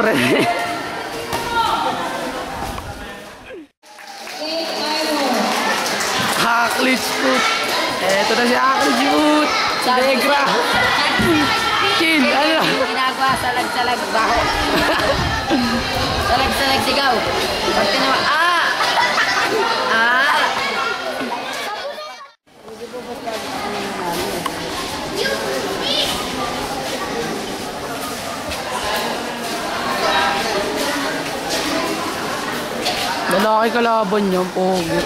rin. Haklits foot. Eto na si Haklits foot. Negra. Chin, ano? Ginagawa, salag-salag, baho. Salag-salag, sigaw. Pag tinawa, Lalaki kalaban niya, pogi.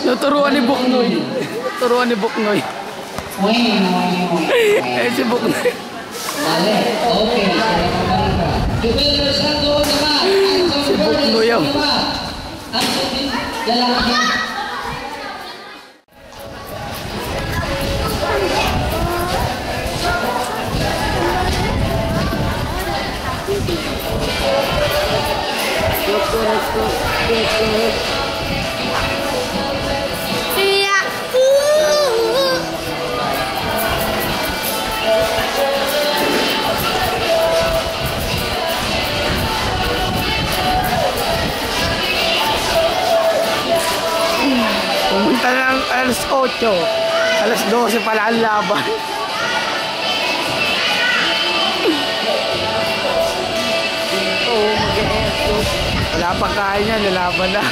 Naturuan ni Buknoy. Turuan ni Buknoy. Eh, si Buknoy. Si Buknoy yun. Pumunta na ng alas 8, alas 12 pala ang laban. Wala pang kain yan, lalaban na.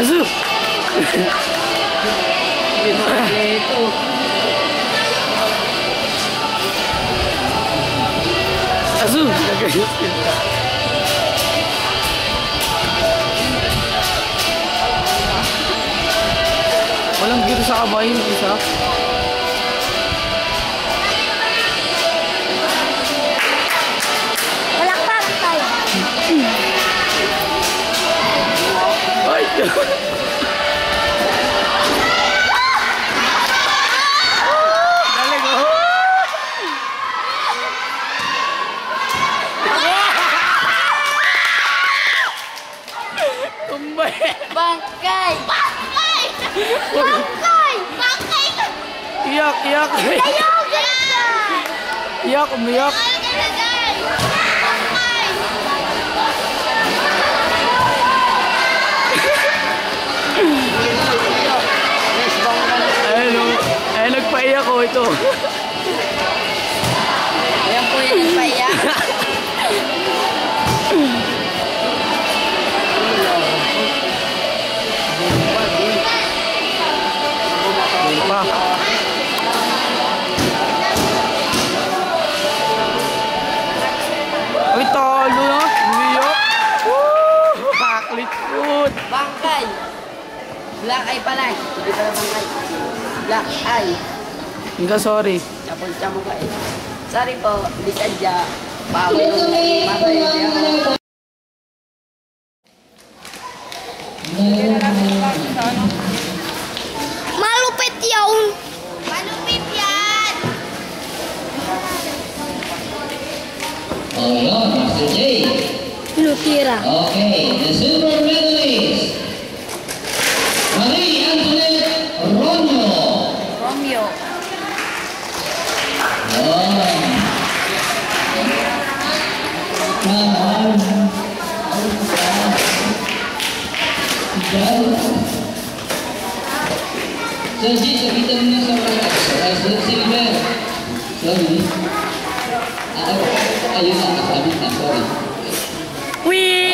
Asu! Asu! Nagayos kita. Walang giro sa kamay, isa. Balakpak tayo. Ay! Galing, oh! Tumbay! Bangkay! Bangkay! Bangkay! Bangkay! Iyak! Iyak! Iyak! Umiyak! Ay, nagpaiyak ko ito. Ayan po yung nagpaiyak. Ay, talo na. Umiyak. Haklits foot. Bangkay! Black eye pala eh. Hindi pala bangkay. Black eye. Hindi, sorry. Chapon-chamo ka eh. Sorry po, hindi sadya. Pawin yung matay niya. Malupit yun! Malupit yan! Oh, yun, Master J. Lutira. Okay, the silver medalist, Marie Antoinette Romeo. Romeo. Jadi kita muna sa silver. Sorry. Ayun ang nakabit na, sorry. Wee!